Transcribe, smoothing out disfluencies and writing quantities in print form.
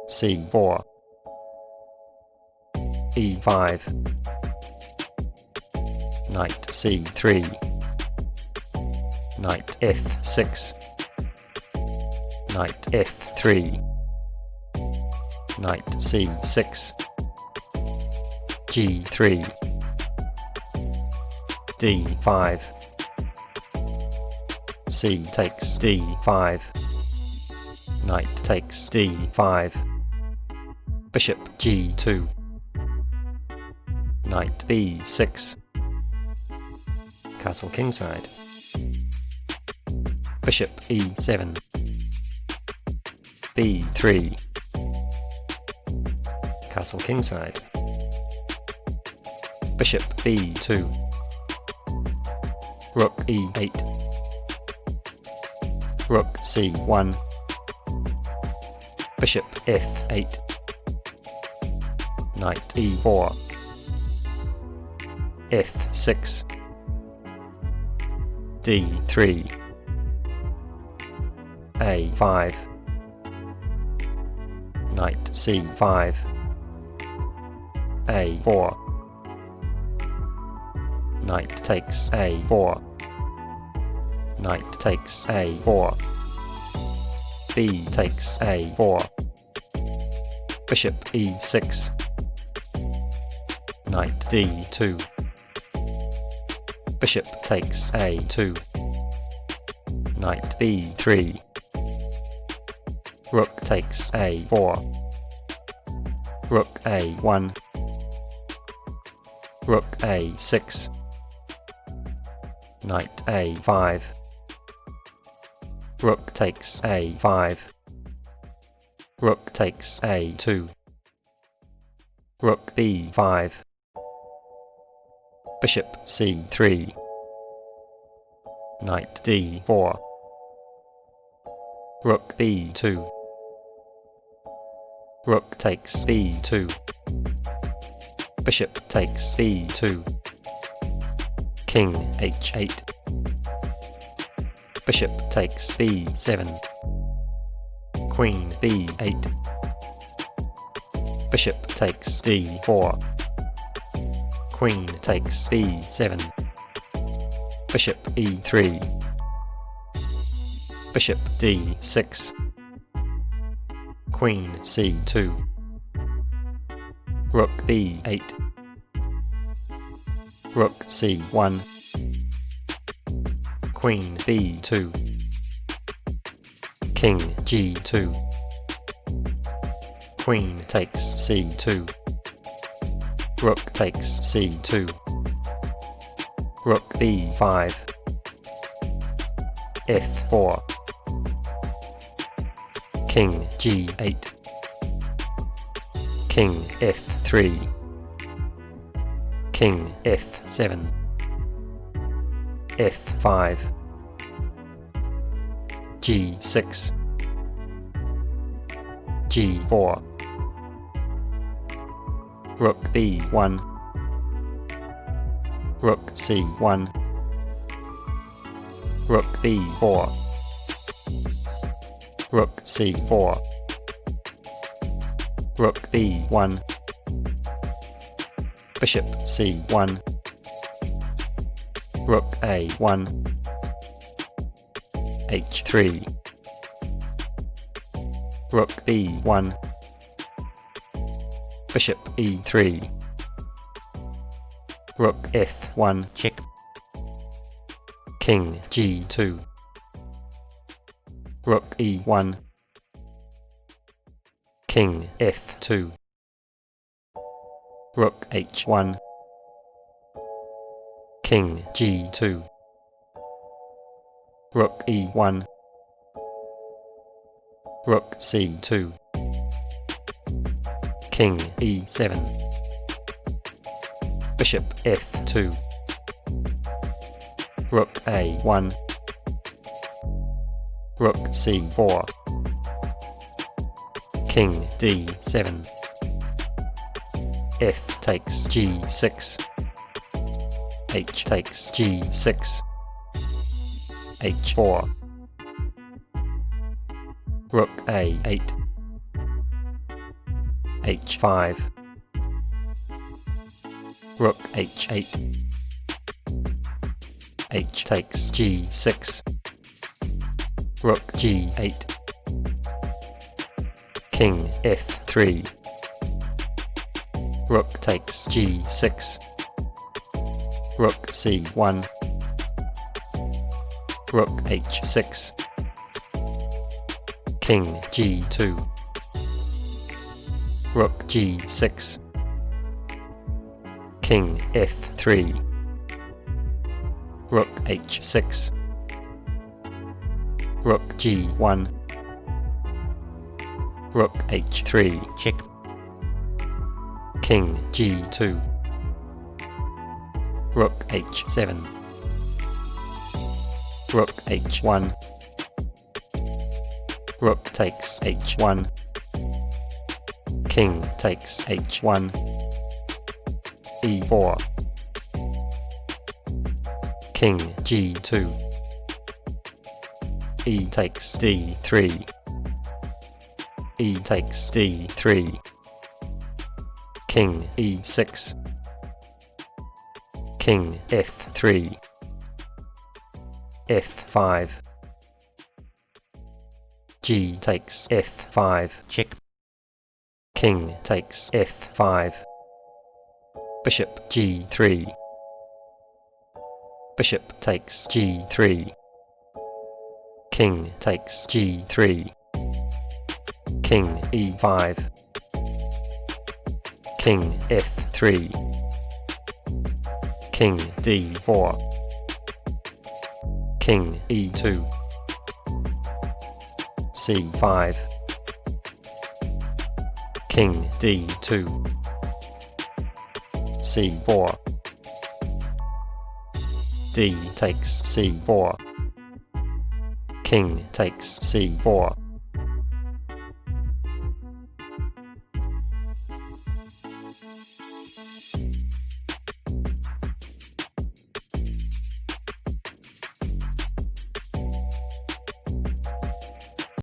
c4, e5, knight c3, knight f6, knight f3, knight c6, g3, d5, c takes d5, knight takes d5, bishop g2, knight b6, castle kingside, bishop e7, b3, castle kingside, bishop b2, rook e8, rook c1, bishop f8, knight e4, f6, d3, a5, knight c5, a4, knight takes a4, knight takes a4, b takes a4, bishop e6, knight d2, bishop takes a2, knight b3, rook takes a4, rook a1, rook a6, knight a5, rook takes a5, rook takes a2, rook b5, bishop c3, knight d4, rook b2, rook takes b2, bishop takes b2, king h8, bishop takes b7, queen b8, bishop takes d4, queen takes b7, bishop e3, bishop d6, queen c2, rook b8, rook c1, queen b2, king g2, queen takes c2, rook takes c2, rook b5, f4, king g8, king f3, king f7, f5, g6, g4, rook b1, rook c1, rook b4, rook c4, rook b1, bishop c1, rook a1, h3, rook b1, bishop e3, rook f1, check, king g2, rook e1, king f2, rook h1, king g2, rook e1, rook c2, king e7, bishop f2, rook a1, rook c4, king d7, f takes g6, h takes g6, h4, rook a8, h5, rook h8, h takes g6, rook g8, king f3, rook takes g6, rook c1, rook h6, king g2, rook g6, king f3, rook h6, rook g1, rook h3, check, king g2, rook h7, rook h1, rook takes h1, king takes h1, e4, king g2, e takes d3, e takes d3, king e6, king f3, f5, g takes f5, check, king takes f5, bishop g3, bishop takes g3, king takes g3, king e5, king f3, king d4, king e2, c5, king d2, c4, d takes c4, king takes c4,